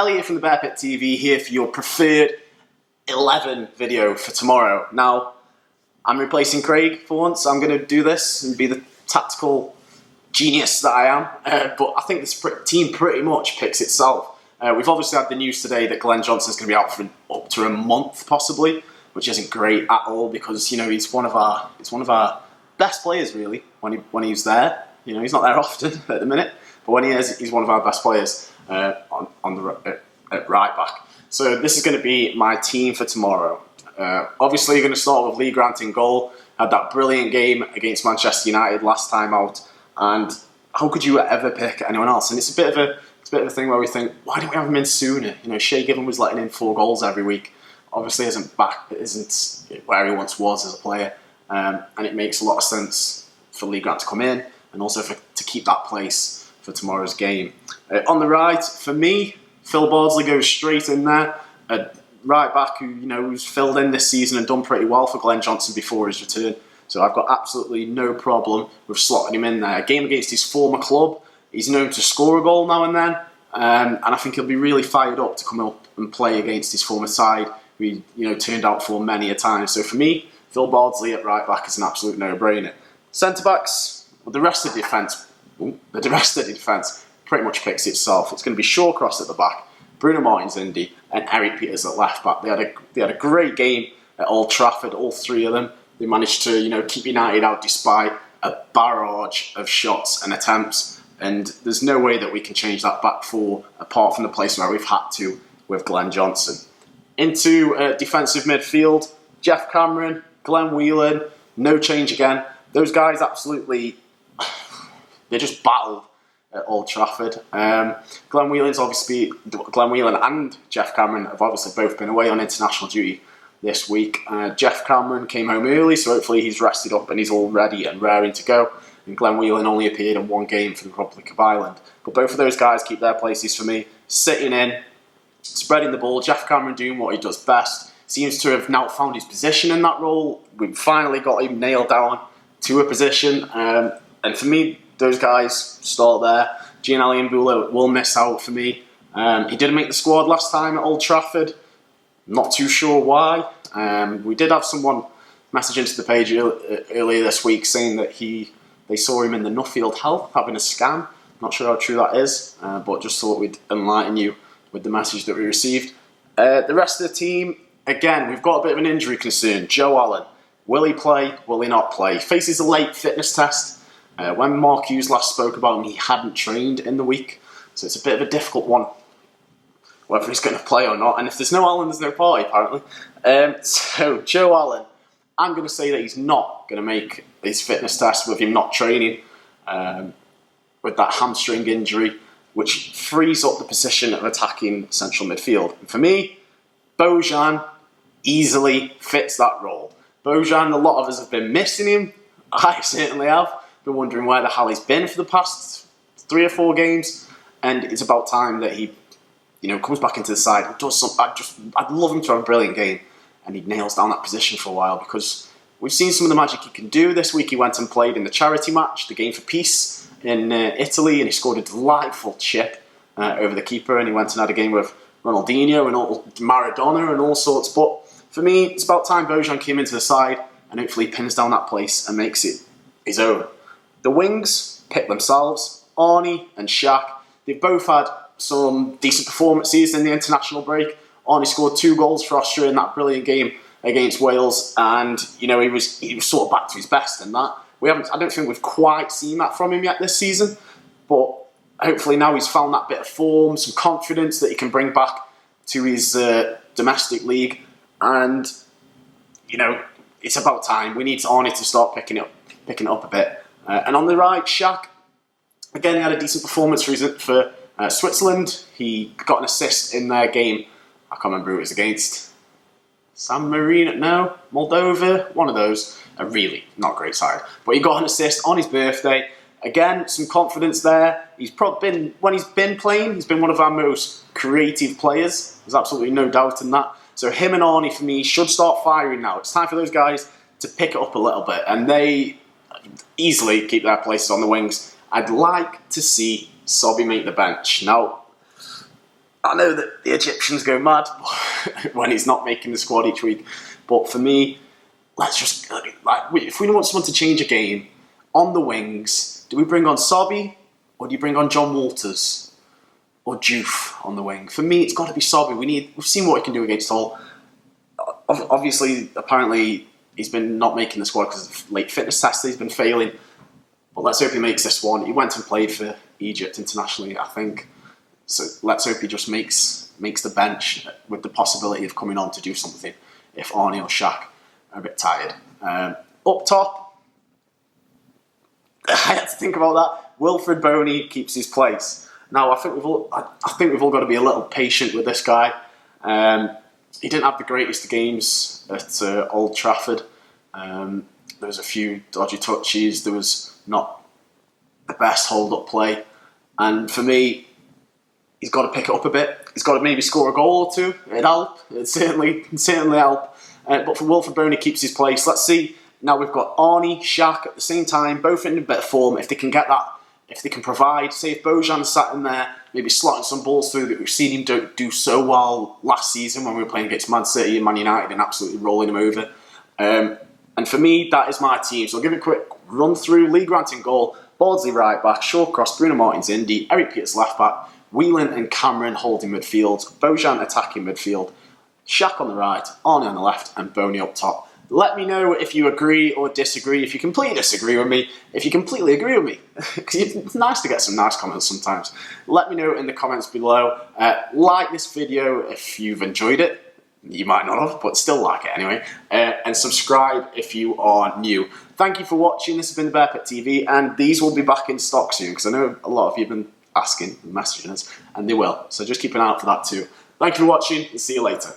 Elliot from the Bear Pit TV here for your preferred 11 video for tomorrow. Now, I'm replacing Craig for once. I'm going to do this and be the tactical genius that I am. But I think this team pretty much picks itself. We've obviously had the news today that Glenn Johnson's going to be out for up to a month possibly, which isn't great at all because he's one of our best players really when he's there. He's not there often at the minute, but when he is, he's one of our best players at right back. So this is going to be my team for tomorrow. Obviously, you're going to start with Lee Grant in goal. Had that brilliant game against Manchester United last time out, and how could you ever pick anyone else? And it's a bit of a thing where we think, why didn't we have him in sooner? Shea Given was letting in 4 goals every week. Obviously, isn't where he once was as a player, and it makes a lot of sense for Lee Grant to come in and also to keep that place for tomorrow's game. On the right, for me, Phil Bardsley goes straight in there. A right back who's filled in this season and done pretty well for Glenn Johnson before his return. So I've got absolutely no problem with slotting him in there. A game against his former club. He's known to score a goal now and then. And I think he'll be really fired up to come up and play against his former side, who he turned out for many a time. So for me, Phil Bardsley at right back is an absolute no-brainer. Centre backs, well, the rest of the defence pretty much picks itself. It's going to be Shawcross at the back, Bruno Martins Indy, and Eric Peters at left back. They had a great game at Old Trafford, all 3 of them. They managed to keep United out despite a barrage of shots and attempts. And there's no way that we can change that back 4 apart from the place where we've had to with Glenn Johnson. Into defensive midfield, Jeff Cameron, Glenn Whelan, no change again. Those guys absolutely, they just battled at Old Trafford. Glenn Whelan and Jeff Cameron have obviously both been away on international duty this week. Jeff Cameron came home early, so hopefully he's rested up and he's all ready and raring to go. And Glenn Whelan only appeared in 1 game for the Republic of Ireland. But both of those guys keep their places for me. Sitting in, spreading the ball, Jeff Cameron doing what he does best. Seems to have now found his position in that role. We've finally got him nailed down to a position. And for me, those guys start there. Gianelli Mbula will miss out for me. He didn't make the squad last time at Old Trafford. Not too sure why. We did have someone message into the page earlier this week saying that they saw him in the Nuffield Health having a scan. Not sure how true that is, but just thought we'd enlighten you with the message that we received. The rest of the team, again, we've got a bit of an injury concern. Joe Allen, will he play? Will he not play? Faces a late fitness test. When Mark Hughes last spoke about him, he hadn't trained in the week, so it's a bit of a difficult one, whether he's going to play or not. And if there's no Allen, there's no party, apparently. So Joe Allen, I'm going to say that he's not going to make his fitness test with him not training, with that hamstring injury, which frees up the position of attacking central midfield. And for me, Bojan easily fits that role. Bojan, a lot of us have been missing him. I certainly have. Been wondering where the hell he's been for the past 3 or 4 games, and it's about time that he, comes back into the side and does something. I'd love him to have a brilliant game, and he nails down that position for a while because we've seen some of the magic he can do this week. He went and played in the charity match, the Game for Peace in Italy, and he scored a delightful chip over the keeper. And he went and had a game with Ronaldinho and Maradona and all sorts. But for me, it's about time Bojan came into the side and hopefully pins down that place and makes it his own. The wings pick themselves. Arnie and Shaq, they've both had some decent performances in the international break. Arnie scored 2 goals for Austria in that brilliant game against Wales, and he was sort of back to his best in that. I don't think we've quite seen that from him yet this season, but hopefully now he's found that bit of form, some confidence that he can bring back to his domestic league, and it's about time. We need Arnie to start picking it up a bit. And on the right, Shaq, again, he had a decent performance for Switzerland. He got an assist in their game. I can't remember who it was against. San Marino? No, Moldova? One of those. A really not great side. But he got an assist on his birthday. Again, some confidence there. When he's been playing, he's been one of our most creative players. There's absolutely no doubt in that. So him and Arnie, for me, should start firing now. It's time for those guys to pick it up a little bit. And they easily keep their places on the wings. I'd like to see Sobby make the bench. Now, I know that the Egyptians go mad when he's not making the squad each week, but for me, let's just, if we want someone to change a game on the wings, do we bring on Sobby or do you bring on John Walters or Juve on the wing? For me, it's got to be Sobby. We've seen what he can do against Hull. Obviously, apparently, he's been not making the squad because of late fitness tests. He's been failing, but let's hope he makes this one. He went and played for Egypt internationally, I think. So let's hope he just makes the bench with the possibility of coming on to do something if Arnie or Shaq are a bit tired. Up top, I had to think about that. Wilfred Boney keeps his place. Now I think we've all got to be a little patient with this guy. He didn't have the greatest games at Old Trafford. There was a few dodgy touches. There was not the best hold-up play, and for me, he's got to pick it up a bit. He's got to maybe score a goal or two. It'd help. It'd certainly help. But for Wilfred Boney keeps his place. Let's see. Now we've got Arnie, Shaq at the same time, both in a bit of form. If they can get that, if they can provide, say if Bojan sat in there, maybe slotting some balls through that we've seen him do so well last season when we were playing against Man City and Man United and absolutely rolling him over. And for me, that is my team. So I'll give it a quick run through. Lee Grant in goal, Bardsley right back, Shawcross, Bruno Martins Indy, Eric Peters left back, Whelan and Cameron holding midfield, Bojan attacking midfield, Shaq on the right, Arnie on the left, and Boney up top. Let me know if you agree or disagree, if you completely disagree with me, if you completely agree with me, because it's nice to get some nice comments sometimes. Let me know in the comments below. Like this video if you've enjoyed it. You might not have, but still like it anyway. And subscribe if you are new. Thank you for watching. This has been the Bear Pit TV, and these will be back in stock soon, because I know a lot of you have been asking and messaging us, and they will. So just keep an eye out for that too. Thank you for watching, and see you later.